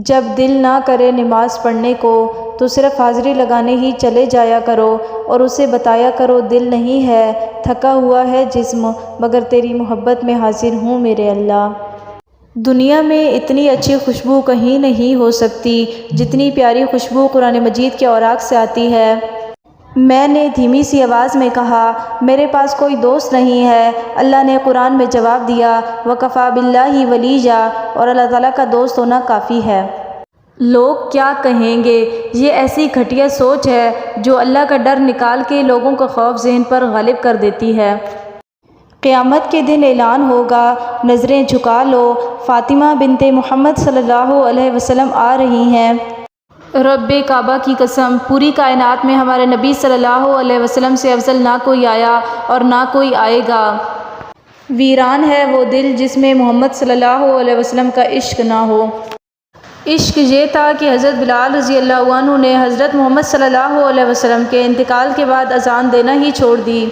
جب دل نہ کرے نماز پڑھنے کو تو صرف حاضری لگانے ہی چلے جایا کرو اور اسے بتایا کرو دل نہیں ہے، تھکا ہوا ہے جسم، مگر تیری محبت میں حاضر ہوں میرے اللہ۔ دنیا میں اتنی اچھی خوشبو کہیں نہیں ہو سکتی جتنی پیاری خوشبو قرآن مجید کے اوراق سے آتی ہے۔ میں نے دھیمی سی آواز میں کہا، میرے پاس کوئی دوست نہیں ہے۔ اللہ نے قرآن میں جواب دیا، وَكَفَىٰ بِاللَّهِ وَلِيًّا، اور اللہ تعالیٰ کا دوست ہونا کافی ہے۔ لوگ کیا کہیں گے؟ یہ ایسی گھٹیا سوچ ہے جو اللہ کا ڈر نکال کے لوگوں کا خوف ذہن پر غالب کر دیتی ہے۔ قیامت کے دن اعلان ہوگا، نظریں جھکا لو، فاطمہ بنت محمد صلی اللہ علیہ وسلم آ رہی ہیں۔ رب کعبہ کی قسم، پوری کائنات میں ہمارے نبی صلی اللہ علیہ وسلم سے افضل نہ کوئی آیا اور نہ کوئی آئے گا۔ ویران ہے وہ دل جس میں محمد صلی اللہ علیہ وسلم کا عشق نہ ہو۔ عشق یہ تھا کہ حضرت بلال رضی اللہ عنہ نے حضرت محمد صلی اللہ علیہ وسلم کے انتقال کے بعد اذان دینا ہی چھوڑ دی۔